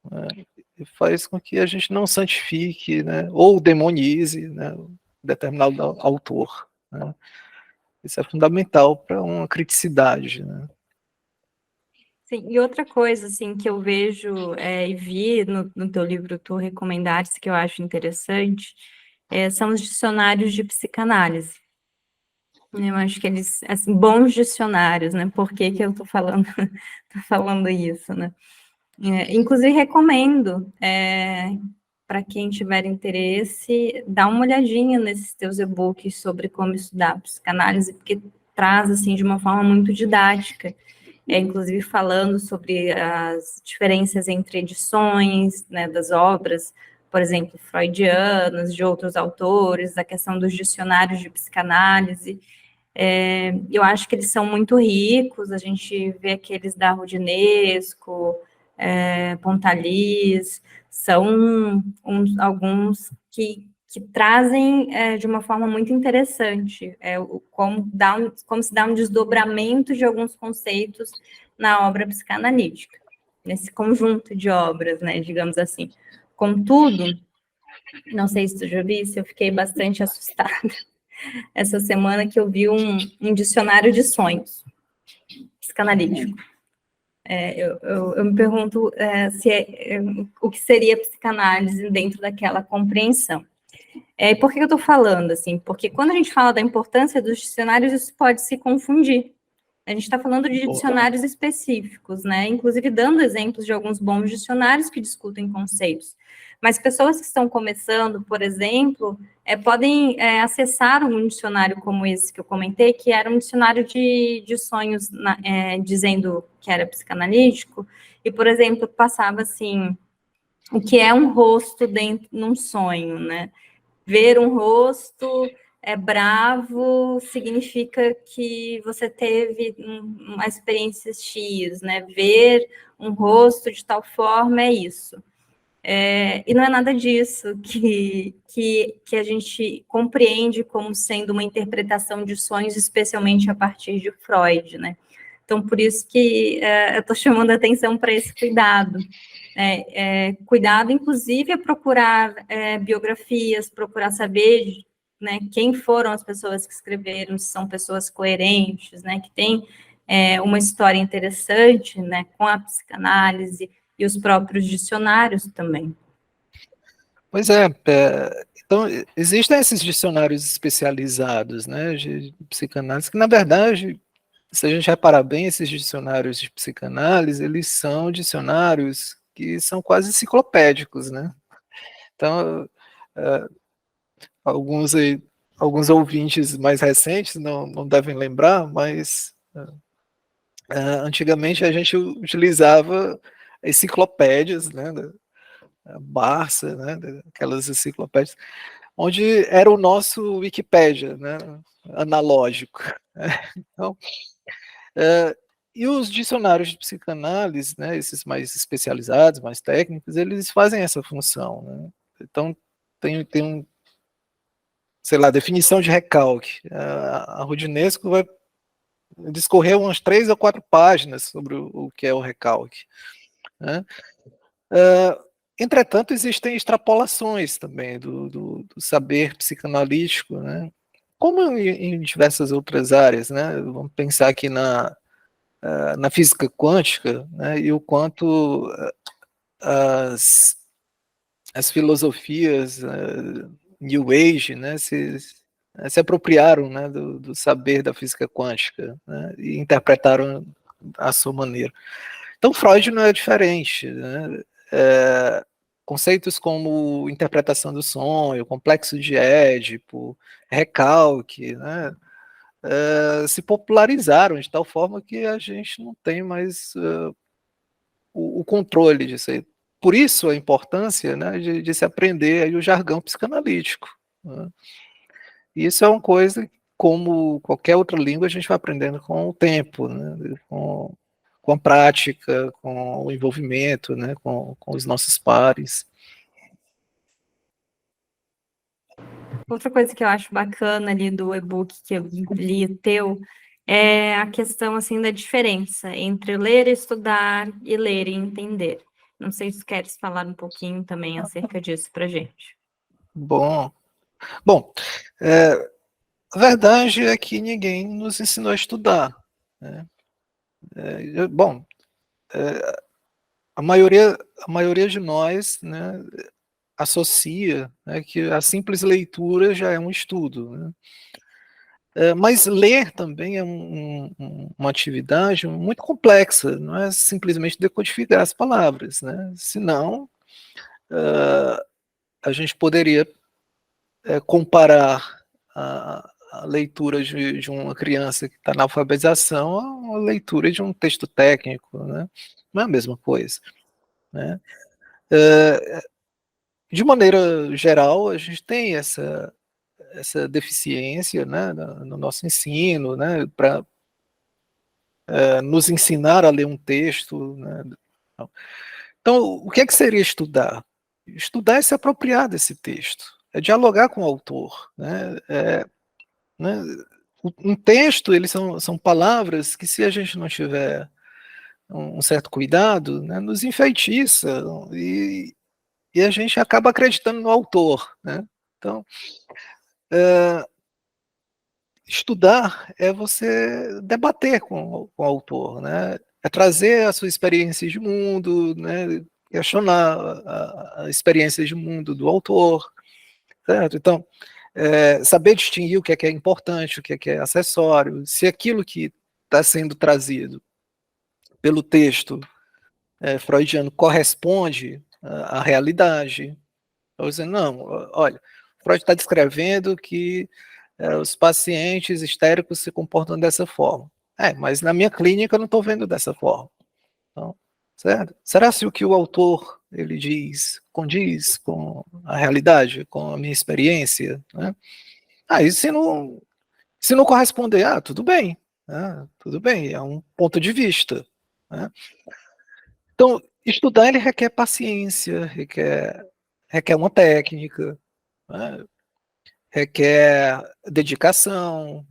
né, e faz com que a gente não santifique, né, ou demonize, né, determinado autor, né. Isso é fundamental para uma criticidade, né. Sim, e outra coisa, assim, que eu vejo, e vi no teu livro Tu Recomendares, que eu acho interessante, são os dicionários de psicanálise. Eu acho que eles, assim, bons dicionários, né? Por que que eu tô falando, tô falando isso, né? Inclusive, recomendo, para quem tiver interesse, dar uma olhadinha nesses teus e-books sobre como estudar psicanálise, porque traz, assim, de uma forma muito didática, inclusive falando sobre as diferenças entre edições, né, das obras, por exemplo, freudianas, de outros autores, a questão dos dicionários de psicanálise. Eu acho que eles são muito ricos, a gente vê aqueles da Rudinesco, Pontalis, são alguns que trazem de uma forma muito interessante como se dá um desdobramento de alguns conceitos na obra psicanalítica, nesse conjunto de obras, né, digamos assim. Contudo, não sei se tu já viste, eu fiquei bastante assustada essa semana que eu vi um dicionário de sonhos psicanalítico. Eu me pergunto o que seria psicanálise dentro daquela compreensão. Por que eu estou falando assim? Porque quando a gente fala da importância dos dicionários, isso pode se confundir. A gente está falando de dicionários específicos, né? Inclusive dando exemplos de alguns bons dicionários que discutem conceitos. Mas pessoas que estão começando, por exemplo, podem acessar um dicionário como esse que eu comentei, que era um dicionário de sonhos, dizendo que era psicanalítico, e, por exemplo, passava assim, o que é um rosto dentro num sonho, né? Ver um rosto bravo significa que você teve uma experiência X, né? Ver um rosto de tal forma é isso. E não é nada disso que a gente compreende como sendo uma interpretação de sonhos, especialmente a partir de Freud, né? Então, por isso que eu estou chamando a atenção para esse cuidado. Cuidado, inclusive, a procurar biografias, procurar saber, né, quem foram as pessoas que escreveram, se são pessoas coerentes, né, que têm uma história interessante, né, com a psicanálise e os próprios dicionários também. Pois então existem esses dicionários especializados, né, de psicanálise, que na verdade, se a gente reparar bem, esses dicionários de psicanálise, eles são dicionários que são quase enciclopédicos, né? Então, alguns ouvintes mais recentes não devem lembrar, mas antigamente a gente utilizava enciclopédias, né, Barça, né, aquelas enciclopédias, onde era o nosso Wikipédia, né, analógico. Então, e os dicionários de psicanálise, né, esses mais especializados, mais técnicos, eles fazem essa função, né? Então, tem um, sei lá, definição de recalque. A Rudinesco vai discorrer umas 3 ou 4 páginas sobre o que é o recalque, né? Entretanto, existem extrapolações também do saber psicanalítico, né? Como em diversas outras áreas, né? Vamos pensar aqui na física quântica, né? E o quanto as, as filosofias New Age, né? Se apropriaram, né? Do saber da física quântica, né? E interpretaram à sua maneira. Então, Freud não é diferente, né? Conceitos como interpretação do sonho, complexo de Édipo, recalque, né? se popularizaram de tal forma que a gente não tem mais o controle disso aí. Por isso a importância, né, de se aprender aí o jargão psicanalítico, né? Isso é uma coisa, como qualquer outra língua, a gente vai aprendendo com o tempo, né, com a prática, com o envolvimento, né, com os nossos pares. Outra coisa que eu acho bacana ali do e-book que eu li teu é a questão assim da diferença entre ler e estudar e ler e entender. Não sei se queres falar um pouquinho também acerca disso pra gente. Bom, bom, a verdade é que ninguém nos ensinou a estudar, né? Bom, a maioria, a maioria de nós, né, associa, né, que a simples leitura já é um estudo, né? Mas ler também é uma atividade muito complexa, não é simplesmente decodificar as palavras, né? Senão, a gente poderia comparar a leitura de uma criança que está na alfabetização a uma leitura de um texto técnico, né? Não é a mesma coisa, né? De maneira geral, a gente tem essa deficiência, né, no nosso ensino, né, para nos ensinar a ler um texto, né. Então, o que é que seria estudar? Estudar é se apropriar desse texto, é dialogar com o autor, né, né, um texto, eles são palavras que, se a gente não tiver um certo cuidado, né, nos enfeitiça, e a gente acaba acreditando no autor, né. Então, estudar é você debater com o autor, né, é trazer a sua experiência de mundo, né, questionar a experiência de mundo do autor, certo? Então, saber distinguir o que é importante, o que é acessório, se aquilo que está sendo trazido pelo texto freudiano corresponde à realidade. Ou dizendo, não, olha, Freud está descrevendo que os pacientes histéricos se comportam dessa forma. Mas na minha clínica eu não estou vendo dessa forma. Então, certo? Será se o que o autor ele diz condiz com a realidade, com a minha experiência? Né? Aí se não corresponder, tudo bem, né? Tudo bem, é um ponto de vista. Né? Então, estudar ele requer paciência, requer uma técnica, né? Requer dedicação.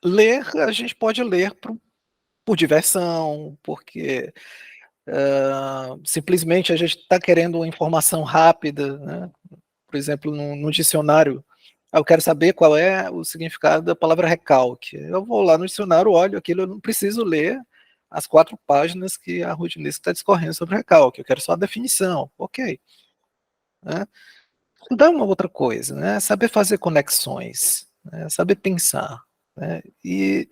Ler, a gente pode ler por diversão, porque simplesmente a gente está querendo uma informação rápida, né? Por exemplo, no dicionário, eu quero saber qual é o significado da palavra recalque. Eu vou lá no dicionário, olho aquilo, eu não preciso ler as 4 páginas que a Rudinesc está discorrendo sobre recalque, eu quero só a definição, ok. Né? Estudar é uma outra coisa, né? Saber fazer conexões, né? Saber pensar, né? E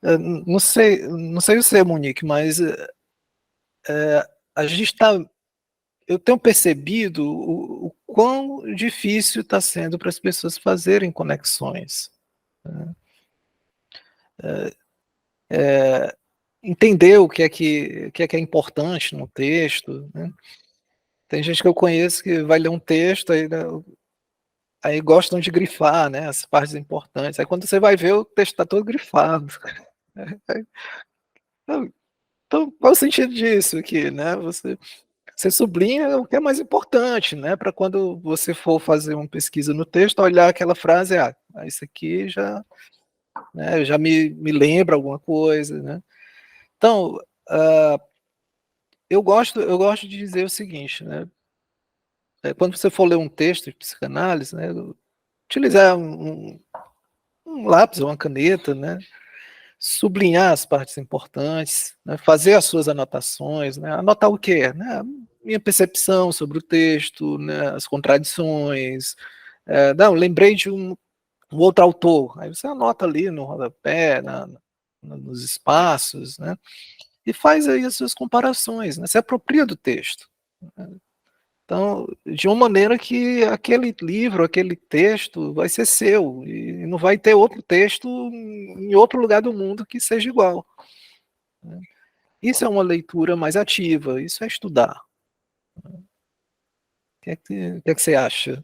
não sei você, Monique, mas a gente está, eu tenho percebido o quão difícil está sendo para as pessoas fazerem conexões, né? Entender o que é importante no texto, né? Tem gente que eu conheço que vai ler um texto, aí gostam de grifar, né, as partes importantes. Aí quando você vai ver, o texto está todo grifado. Então, qual o sentido disso aqui, né? Você sublinha o que é mais importante, né? Para quando você for fazer uma pesquisa no texto, olhar aquela frase, isso aqui já, né, já me lembra alguma coisa, né? Então, eu gosto de dizer o seguinte, né? Quando você for ler um texto de psicanálise, né, utilizar um lápis ou uma caneta, né? Sublinhar as partes importantes, né, fazer as suas anotações, né, anotar o quê? Né, minha percepção sobre o texto, né, as contradições, não, lembrei de um outro autor, aí você anota ali no rodapé, nos espaços, né, e faz aí as suas comparações, né, se apropria do texto. Né. Então, de uma maneira que aquele livro, aquele texto vai ser seu, e não vai ter outro texto em outro lugar do mundo que seja igual, né. Isso é uma leitura mais ativa, isso é estudar. O que é que você acha?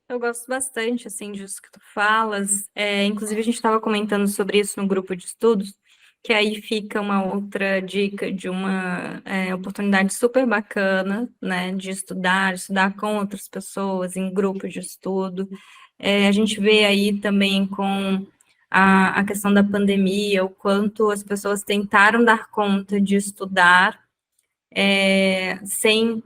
Eu gosto bastante, assim, disso que tu falas. Inclusive, a gente estava comentando sobre isso no grupo de estudos, que aí fica uma outra dica de uma oportunidade super bacana, né, de estudar com outras pessoas, em grupo de estudo. A gente vê aí também com a questão da pandemia, o quanto as pessoas tentaram dar conta de estudar sem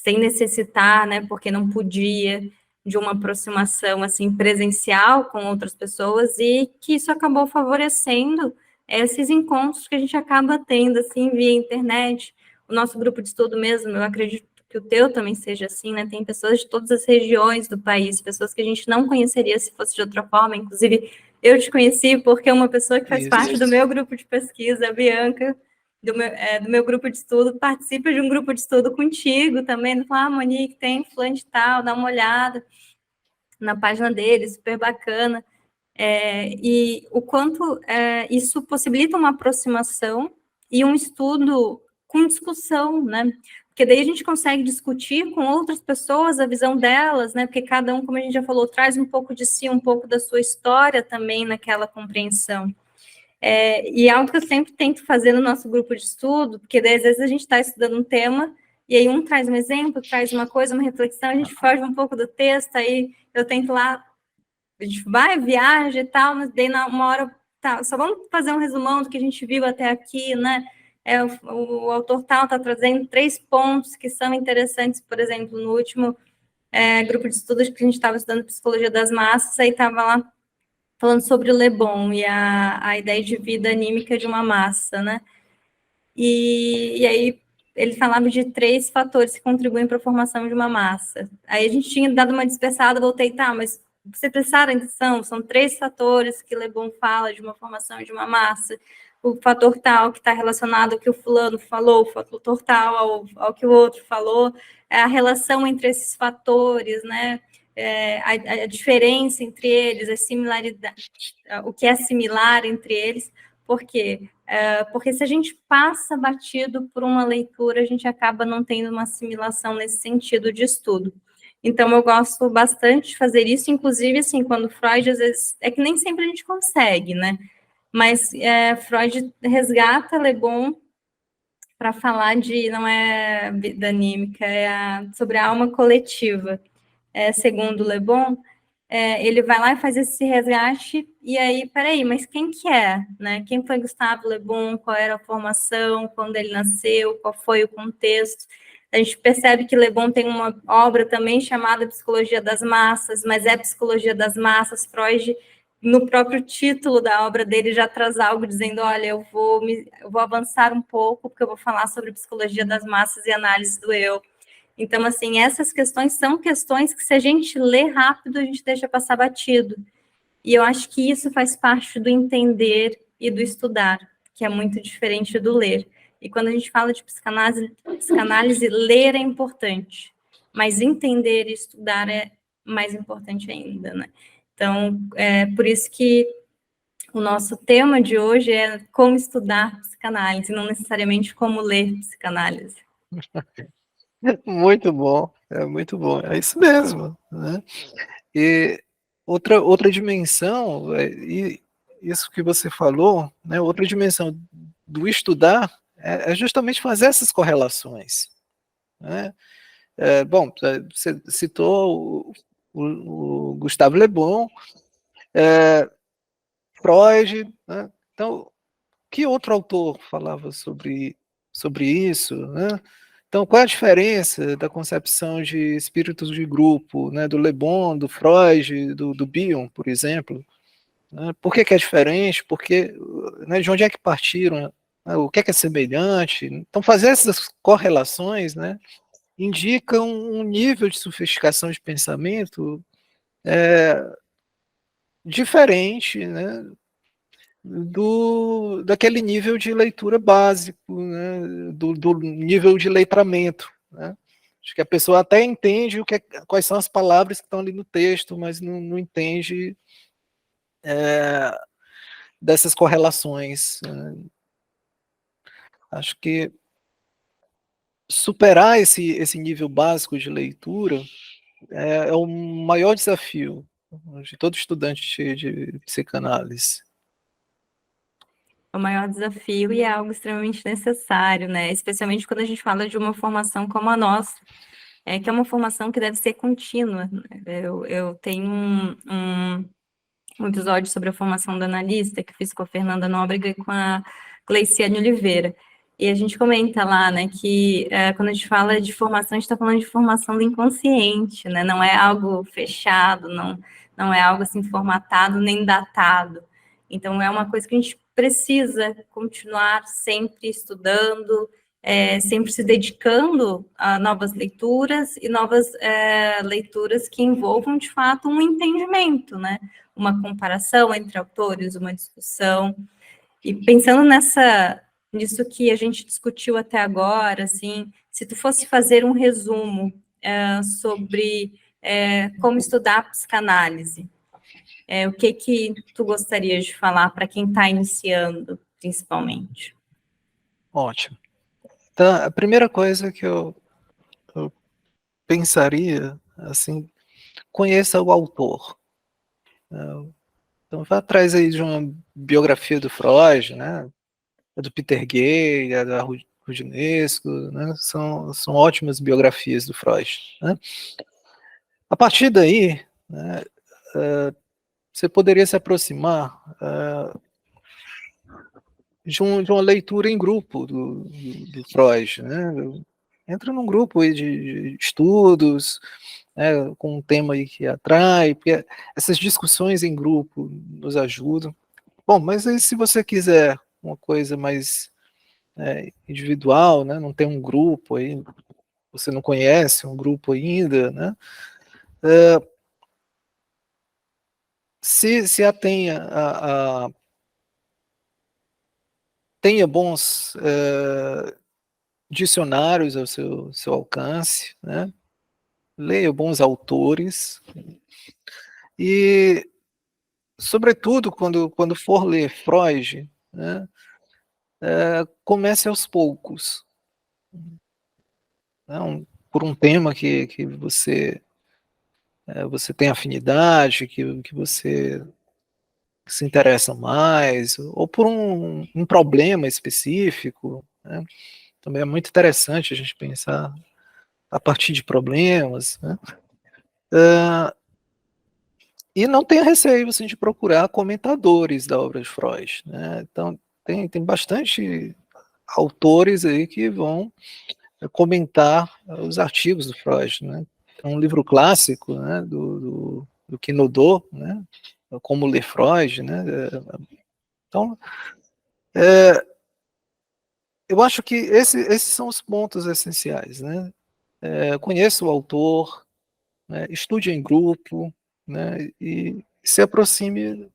necessitar, né, porque não podia, de uma aproximação assim presencial com outras pessoas, e que isso acabou favorecendo esses encontros que a gente acaba tendo assim via internet. O nosso grupo de estudo mesmo, eu acredito que o teu também seja assim, né? Tem pessoas de todas as regiões do país, pessoas que a gente não conheceria se fosse de outra forma. Inclusive, eu te conheci porque uma pessoa que faz parte do Isso. meu grupo de pesquisa, a Bianca, do meu grupo de estudo, participa de um grupo de estudo contigo também. Fala, Monique, tem fulano de tal, dá uma olhada na página dele, super bacana. E o quanto isso possibilita uma aproximação e um estudo com discussão, né? Porque daí a gente consegue discutir com outras pessoas a visão delas, né? Porque cada um, como a gente já falou, traz um pouco de si, um pouco da sua história também naquela compreensão. E é algo que eu sempre tento fazer no nosso grupo de estudo, porque daí, às vezes a gente está estudando um tema, e aí um traz um exemplo, traz uma coisa, uma reflexão, a gente foge um pouco do texto, aí eu tento lá, a gente vai, viaja e tal, mas daí uma hora, tá, só vamos fazer um resumão do que a gente viu até aqui, né? O autor tal está trazendo 3 pontos que são interessantes, por exemplo, no último grupo de estudos que a gente estava estudando Psicologia das Massas, aí estava lá falando sobre o Le Bon e a ideia de vida anímica de uma massa, né? E aí ele falava de 3 fatores que contribuem para a formação de uma massa. Aí a gente tinha dado uma dispersada, voltei, tá, mas você prestaram atenção? São 3 fatores que Le Bon fala de uma formação de uma massa. O fator tal que está relacionado ao que o fulano falou, o fator tal ao que o outro falou, a relação entre esses fatores, né? A diferença entre eles, a similaridade, o que é similar entre eles, por quê? Porque se a gente passa batido por uma leitura, a gente acaba não tendo uma assimilação nesse sentido de estudo. Então, eu gosto bastante de fazer isso, inclusive, assim, quando Freud, às vezes, é que nem sempre a gente consegue, né? Mas Freud resgata Le Bon para falar de, não é vida anímica, sobre a alma coletiva. Segundo Le Bon, ele vai lá e faz esse resgate, e aí, peraí, mas quem que é? Né? Quem foi Gustave Le Bon? Qual era a formação? Quando ele nasceu? Qual foi o contexto? A gente percebe que Le Bon tem uma obra também chamada Psicologia das Massas, mas é Psicologia das Massas. Freud, no próprio título da obra dele, já traz algo dizendo, olha, eu vou avançar um pouco, porque eu vou falar sobre Psicologia das Massas e análise do eu. Então, assim, essas questões são questões que, se a gente lê rápido, a gente deixa passar batido. E eu acho que isso faz parte do entender e do estudar, que é muito diferente do ler. E quando a gente fala de psicanálise, ler é importante, mas entender e estudar é mais importante ainda, né? Então, é por isso que o nosso tema de hoje é como estudar psicanálise, não necessariamente como ler psicanálise. Muito bom, é muito bom, é isso mesmo, né. E outra dimensão, e isso que você falou, né, outra dimensão do estudar é justamente fazer essas correlações, né. Bom, você citou o Gustave Le Bon, Freud, né, então que outro autor falava sobre isso, né? Então, qual é a diferença da concepção de espíritos de grupo, né, do Le Bon, do Freud, do Bion, por exemplo, né? Por que é diferente? Porque, né, de onde é que partiram? Né, o que é semelhante? Então, fazer essas correlações, né, indica um nível de sofisticação de pensamento diferente, né, daquele nível de leitura básico, né, do nível de letramento, né? Acho que a pessoa até entende quais são as palavras que estão ali no texto, mas não entende dessas correlações, né? Acho que superar esse nível básico de leitura é o maior desafio de todo estudante de psicanálise. É o maior desafio e é algo extremamente necessário, né? Especialmente quando a gente fala de uma formação como a nossa, que é uma formação que deve ser contínua, né? Eu tenho um episódio sobre a formação do analista que fiz com a Fernanda Nóbrega e com a Gleiciane Oliveira. E a gente comenta lá, né, que quando a gente fala de formação, a gente está falando de formação do inconsciente, né? Não é algo fechado, não é algo assim formatado nem datado. Então é uma coisa que a gente precisa continuar sempre estudando, sempre se dedicando a novas leituras e novas leituras que envolvam de fato um entendimento, né? Uma comparação entre autores, uma discussão. E pensando nisso que a gente discutiu até agora, assim, se tu fosse fazer um resumo sobre como estudar psicanálise, o que tu gostaria de falar para quem está iniciando, principalmente? Ótimo. Então, a primeira coisa que eu pensaria, assim, conheça o autor. Então, vá atrás aí de uma biografia do Freud, né? A do Peter Gay, a da Rudinesco, né? São ótimas biografias do Freud, né? A partir daí, né, você poderia se aproximar de uma leitura em grupo do Freud, né? Entra num grupo aí de estudos, né, com um tema aí que atrai, porque essas discussões em grupo nos ajudam. Bom, mas aí se você quiser uma coisa mais individual, né, não tem um grupo aí, você não conhece um grupo ainda, né, se atenha tenha bons dicionários ao seu alcance, né, leia bons autores e, sobretudo, quando for ler Freud, né, comece aos poucos, não, por um tema que você tem afinidade, que você se interessa mais, ou por um problema específico, né? Também é muito interessante a gente pensar a partir de problemas, né? E não tenha receio assim, de procurar comentadores da obra de Freud, né? Então, tem bastante autores aí que vão comentar os artigos do Freud, né? É um livro clássico, né, do Quinodô, né, Como Ler Freud, né? Então, eu acho que esses são os pontos essenciais, né? Conheça o autor, né, estude em grupo, né, e se aproxime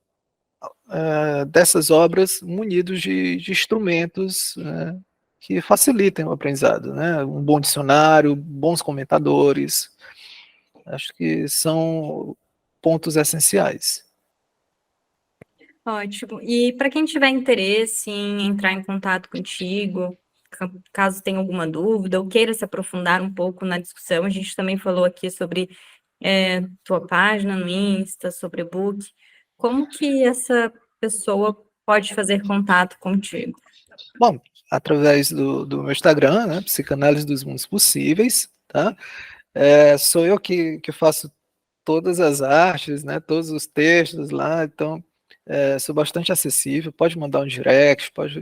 dessas obras munidos de instrumentos, né, que facilitem o aprendizado, né? Um bom dicionário, bons comentadores, acho que são pontos essenciais. Ótimo. E para quem tiver interesse em entrar em contato contigo, caso tenha alguma dúvida ou queira se aprofundar um pouco na discussão, a gente também falou aqui sobre tua página no Insta, sobre e-book. Como que essa pessoa pode fazer contato contigo? Bom, através do meu Instagram, né, Psicanálise dos Mundos Possíveis, tá? Sou eu que faço todas as artes, né, todos os textos lá, então sou bastante acessível, pode mandar um direct, pode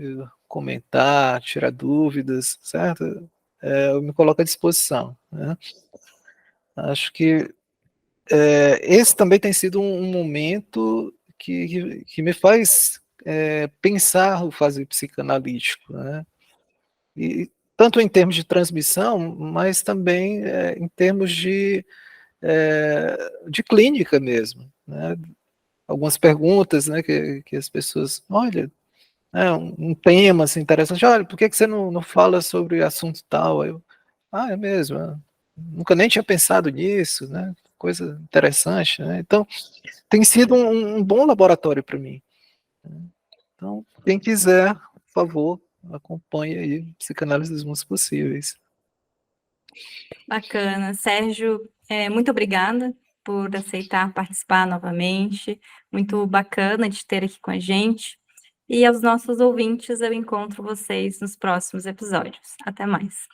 comentar, tirar dúvidas, certo? Eu me coloco à disposição, né? Acho que esse também tem sido um momento que me faz pensar o fazer psicanalítico, né? E tanto em termos de transmissão, mas também em termos de clínica mesmo, né? Algumas perguntas, né, que as pessoas, olha, um tema assim, interessante, olha, por que você não fala sobre assunto tal? Ah, é mesmo? Nunca nem tinha pensado nisso, né? Coisa interessante, né? Então, tem sido um bom laboratório para mim, né. Então, quem quiser, por favor, acompanhe aí Psicanálise dos Mundos Possíveis. Bacana. Sérgio, muito obrigada por aceitar participar novamente. Muito bacana de ter aqui com a gente. E aos nossos ouvintes, eu encontro vocês nos próximos episódios. Até mais.